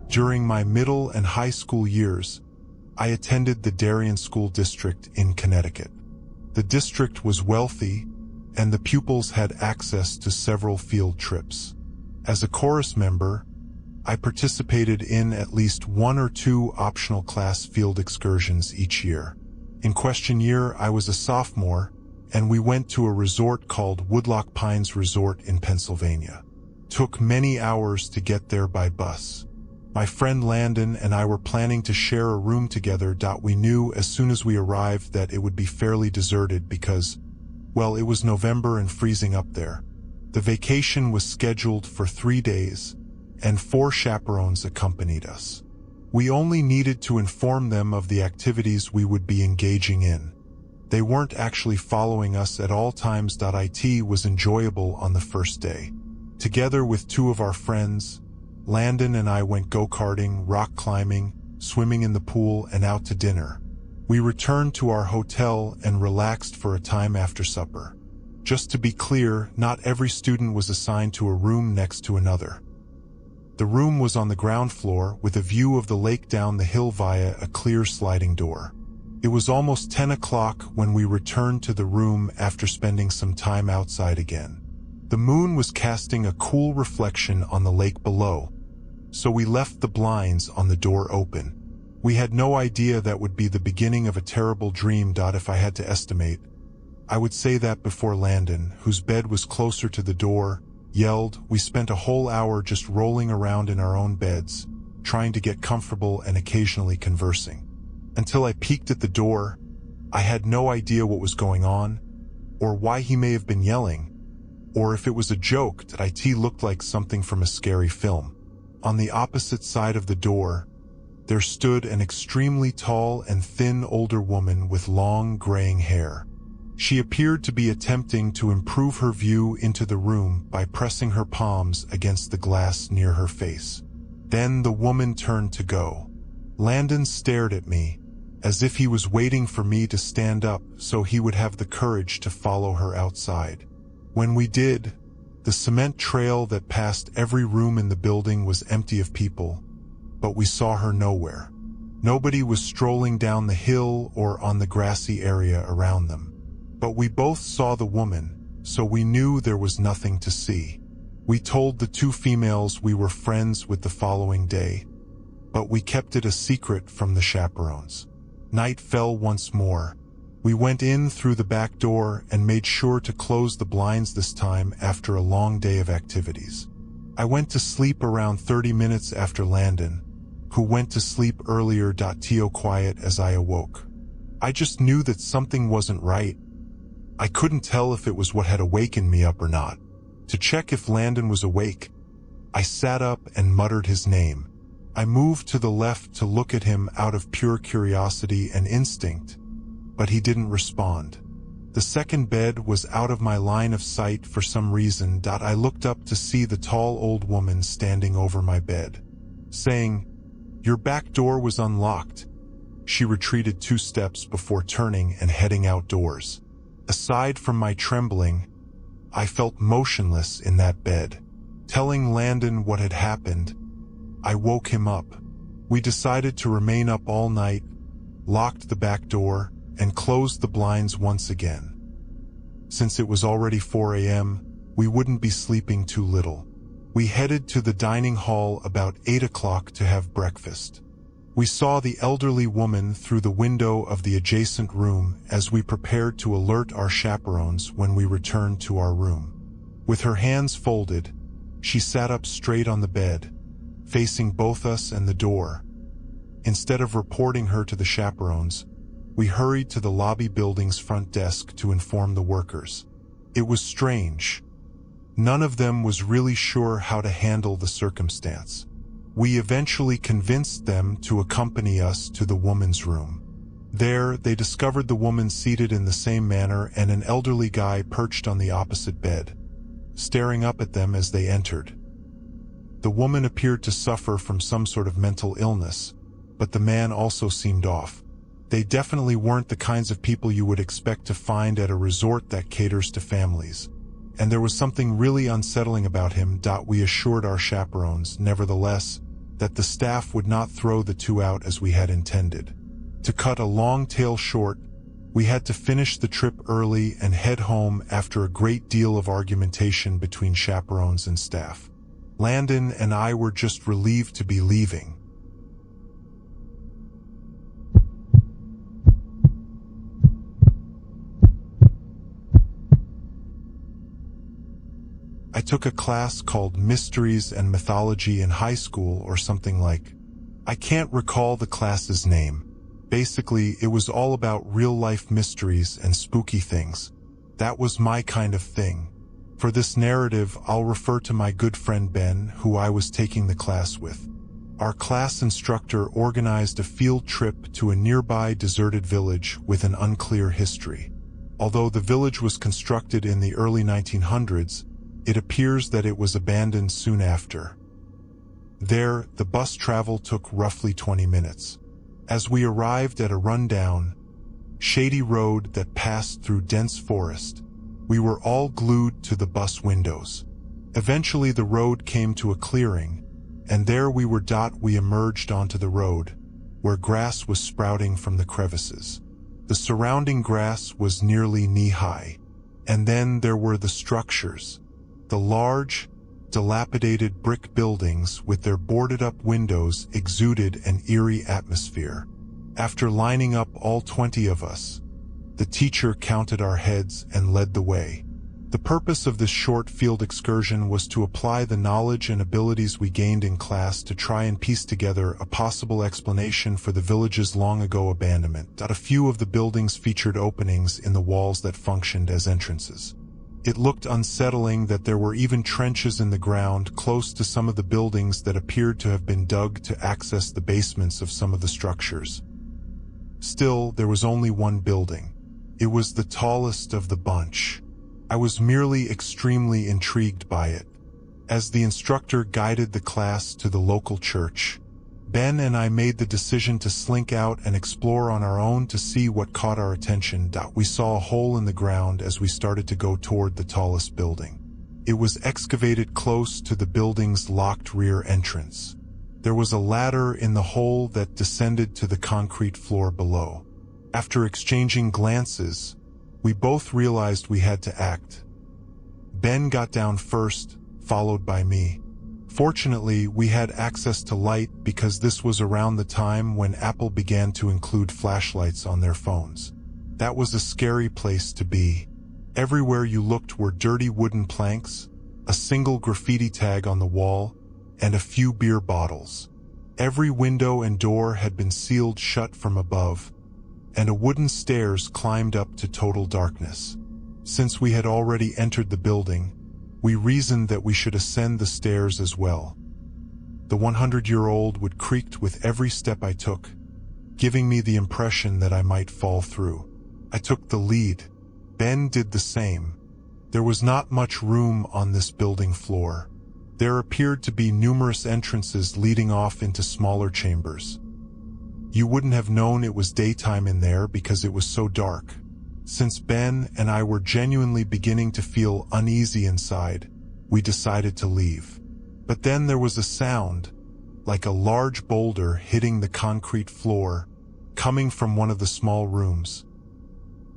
During my middle and high school years, I attended the Darien School District in Connecticut. The district was wealthy, and the pupils had access to several field trips. As a chorus member, I participated in at least 1 or 2 optional class field excursions each year. In question year, I was a sophomore, and we went to a resort called Woodloch Pines Resort in Pennsylvania. Took many hours to get there by bus. My friend Landon and I were planning to share a room together. We knew as soon as we arrived that it would be fairly deserted because, well, it was November and freezing up there. The vacation was scheduled for 3 days, and 4 chaperones accompanied us. We only needed to inform them of the activities we would be engaging in. They weren't actually following us at all times. It was enjoyable on the first day. Together with 2 of our friends, Landon and I went go-karting, rock climbing, swimming in the pool, and out to dinner. We returned to our hotel and relaxed for a time after supper. Just to be clear, not every student was assigned to a room next to another. The room was on the ground floor with a view of the lake down the hill via a clear sliding door. It was almost 10 o'clock when we returned to the room after spending some time outside again. The moon was casting a cool reflection on the lake below, so we left the blinds on the door open. We had no idea that would be the beginning of a terrible dream. If I had to estimate, I would say that before Landon, whose bed was closer to the door, yelled, we spent a whole hour just rolling around in our own beds, trying to get comfortable and occasionally conversing. Until I peeked at the door, I had no idea what was going on, or why he may have been yelling, or if it was a joke. It looked like something from a scary film. On the opposite side of the door, there stood an extremely tall and thin older woman with long, graying hair. She appeared to be attempting to improve her view into the room by pressing her palms against the glass near her face. Then the woman turned to go. Landon stared at me, as if he was waiting for me to stand up so he would have the courage to follow her outside. When we did, the cement trail that passed every room in the building was empty of people, but we saw her nowhere. Nobody was strolling down the hill or on the grassy area around them. But we both saw the woman, so we knew there was nothing to see. We told the 2 females we were friends with the following day, but we kept it a secret from the chaperones. Night fell once more. We went in through the back door and made sure to close the blinds this time after a long day of activities. I went to sleep around 30 minutes after Landon, who went to sleep earlier. Quiet as I awoke. I just knew that something wasn't right. I couldn't tell if it was what had awakened me up or not. To check if Landon was awake, I sat up and muttered his name. I moved to the left to look at him out of pure curiosity and instinct, but he didn't respond. The second bed was out of my line of sight for some reason. I looked up to see the tall old woman standing over my bed, saying, "Your back door was unlocked." She retreated 2 steps before turning and heading outdoors. Aside from my trembling, I felt motionless in that bed. Telling Landon what had happened, I woke him up. We decided to remain up all night, locked the back door, and closed the blinds once again. Since it was already 4 a.m., we wouldn't be sleeping too little. We headed to the dining hall about 8 o'clock to have breakfast. We saw the elderly woman through the window of the adjacent room as we prepared to alert our chaperones when we returned to our room. With her hands folded, she sat up straight on the bed, facing both us and the door. Instead of reporting her to the chaperones, we hurried to the lobby building's front desk to inform the workers. It was strange. None of them was really sure how to handle the circumstance. We eventually convinced them to accompany us to the woman's room. There, they discovered the woman seated in the same manner and an elderly guy perched on the opposite bed, staring up at them as they entered. The woman appeared to suffer from some sort of mental illness, but the man also seemed off. They definitely weren't the kinds of people you would expect to find at a resort that caters to families. And there was something really unsettling about him. We assured our chaperones, nevertheless, that the staff would not throw the two out as we had intended. To cut a long tale short, we had to finish the trip early and head home after a great deal of argumentation between chaperones and staff. Landon and I were just relieved to be leaving. I took a class called Mysteries and Mythology in high school or something like. I can't recall the class's name. Basically, it was all about real-life mysteries and spooky things. That was my kind of thing. For this narrative, I'll refer to my good friend Ben, who I was taking the class with. Our class instructor organized a field trip to a nearby deserted village with an unclear history. Although the village was constructed in the early 1900s, it appears that it was abandoned soon after. There, the bus travel took roughly 20 minutes. As we arrived at a rundown, shady road that passed through dense forest, we were all glued to the bus windows. Eventually the road came to a clearing, and there we were. We emerged onto the road, where grass was sprouting from the crevices. The surrounding grass was nearly knee-high. And then there were the structures. The large, dilapidated brick buildings with their boarded-up windows exuded an eerie atmosphere. After lining up all 20 of us, the teacher counted our heads and led the way. The purpose of this short field excursion was to apply the knowledge and abilities we gained in class to try and piece together a possible explanation for the village's long-ago abandonment. A few of the buildings featured openings in the walls that functioned as entrances. It looked unsettling that there were even trenches in the ground close to some of the buildings that appeared to have been dug to access the basements of some of the structures. Still, there was only one building. It was the tallest of the bunch. I was merely extremely intrigued by it. As the instructor guided the class to the local church, Ben and I made the decision to slink out and explore on our own to see what caught our attention. We saw a hole in the ground as we started to go toward the tallest building. It was excavated close to the building's locked rear entrance. There was a ladder in the hole that descended to the concrete floor below. After exchanging glances, we both realized we had to act. Ben got down first, followed by me. Fortunately, we had access to light because this was around the time when Apple began to include flashlights on their phones. That was a scary place to be. Everywhere you looked were dirty wooden planks, a single graffiti tag on the wall, and a few beer bottles. Every window and door had been sealed shut from above, and a wooden stairs climbed up to total darkness. Since we had already entered the building, we reasoned that we should ascend the stairs as well. The 100-year-old would creaked with every step I took, giving me the impression that I might fall through. I took the lead. Ben did the same. There was not much room on this building floor. There appeared to be numerous entrances leading off into smaller chambers. You wouldn't have known it was daytime in there because it was so dark. Since Ben and I were genuinely beginning to feel uneasy inside, we decided to leave. But then there was a sound, like a large boulder hitting the concrete floor, coming from one of the small rooms.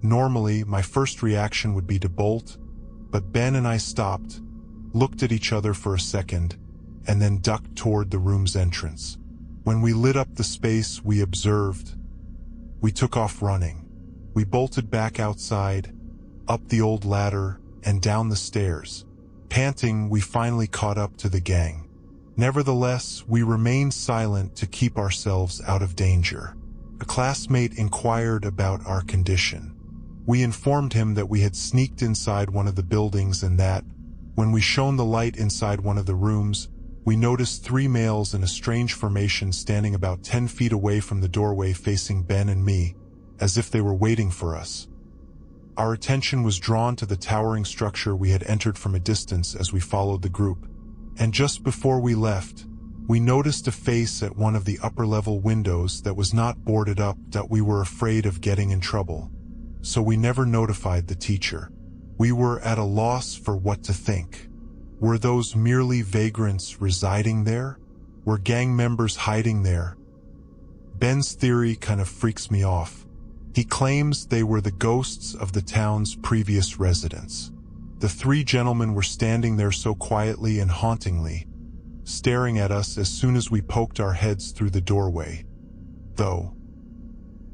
Normally, my first reaction would be to bolt, but Ben and I stopped, looked at each other for a second, and then ducked toward the room's entrance. When we lit up the space we observed, we took off running. We bolted back outside, up the old ladder, and down the stairs. Panting, we finally caught up to the gang. Nevertheless, we remained silent to keep ourselves out of danger. A classmate inquired about our condition. We informed him that we had sneaked inside one of the buildings and that, when we shone the light inside one of the rooms, we noticed 3 males in a strange formation standing about 10 feet away from the doorway facing Ben and me, as if they were waiting for us. Our attention was drawn to the towering structure we had entered from a distance as we followed the group. And just before we left, we noticed a face at one of the upper-level windows that was not boarded up, that we were afraid of getting in trouble. So we never notified the teacher. We were at a loss for what to think. Were those merely vagrants residing there? Were gang members hiding there? Ben's theory kind of freaks me off. He claims they were the ghosts of the town's previous residents. The three gentlemen were standing there so quietly and hauntingly, staring at us as soon as we poked our heads through the doorway. Though,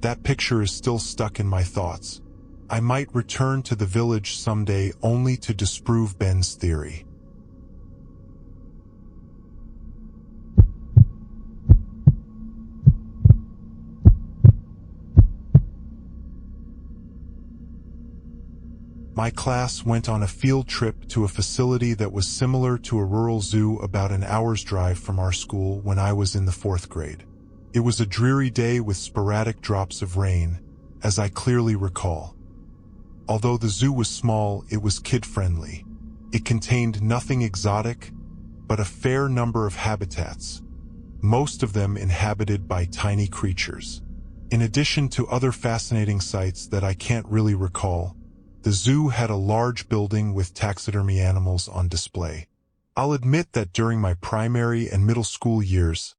that picture is still stuck in my thoughts. I might return to the village someday only to disprove Ben's theory. My class went on a field trip to a facility that was similar to a rural zoo about an hour's drive from our school when I was in the 4th grade. It was a dreary day with sporadic drops of rain, as I clearly recall. Although the zoo was small, it was kid-friendly. It contained nothing exotic, but a fair number of habitats, most of them inhabited by tiny creatures. In addition to other fascinating sights that I can't really recall, the zoo had a large building with taxidermy animals on display. I'll admit that during my primary and middle school years,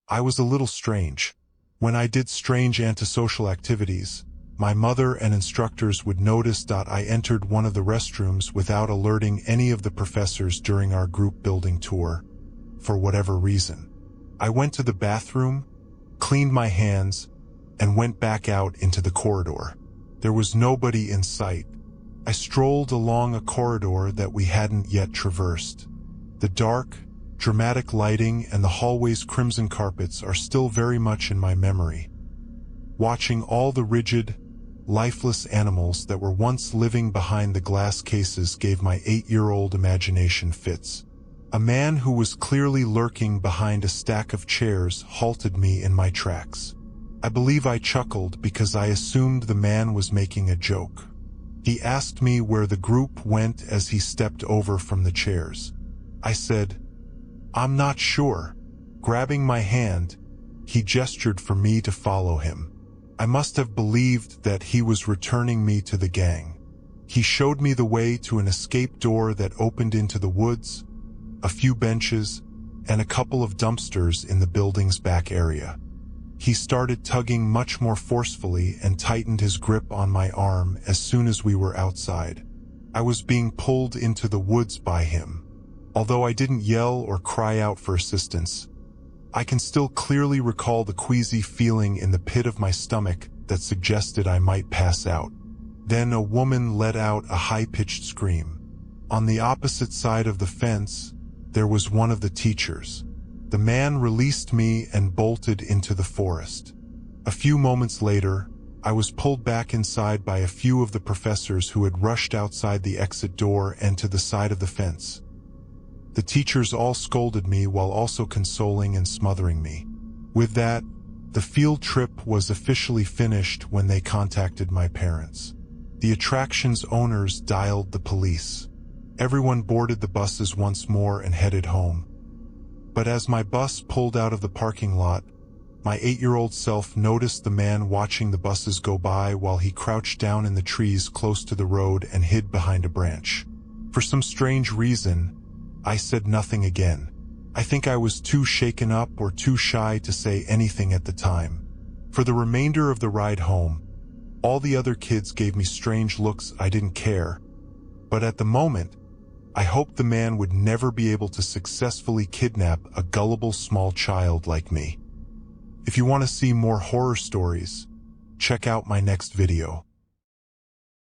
I was a little strange. When I did strange antisocial activities, my mother and instructors would notice that I entered one of the restrooms without alerting any of the professors during our group building tour, for whatever reason. I went to the bathroom, cleaned my hands, and went back out into the corridor. There was nobody in sight. I strolled along a corridor that we hadn't yet traversed. The dark, dramatic lighting and the hallway's crimson carpets are still very much in my memory. Watching all the rigid, lifeless animals that were once living behind the glass cases gave my 8-year-old imagination fits. A man who was clearly lurking behind a stack of chairs halted me in my tracks. I believe I chuckled because I assumed the man was making a joke. He asked me where the group went as he stepped over from the chairs. I said, "I'm not sure." Grabbing my hand, he gestured for me to follow him. I must have believed that he was returning me to the gang. He showed me the way to an escape door that opened into the woods, a few benches, and a couple of dumpsters in the building's back area. He started tugging much more forcefully and tightened his grip on my arm as soon as we were outside. I was being pulled into the woods by him. Although I didn't yell or cry out for assistance, I can still clearly recall the queasy feeling in the pit of my stomach that suggested I might pass out. Then a woman let out a high-pitched scream. On the opposite side of the fence, there was one of the teachers. The man released me and bolted into the forest. A few moments later, I was pulled back inside by a few of the professors who had rushed outside the exit door and to the side of the fence. The teachers all scolded me while also consoling and smothering me. With that, the field trip was officially finished when they contacted my parents. The attraction's owners dialed the police. Everyone boarded the buses once more and headed home. But as my bus pulled out of the parking lot, my 8-year-old self noticed the man watching the buses go by while he crouched down in the trees close to the road and hid behind a branch. For some strange reason, I said nothing again. I think I was too shaken up or too shy to say anything at the time. For the remainder of the ride home, all the other kids gave me strange looks. I didn't care. But at the moment, I hoped the man would never be able to successfully kidnap a gullible small child like me. If you want to see more horror stories, check out my next video.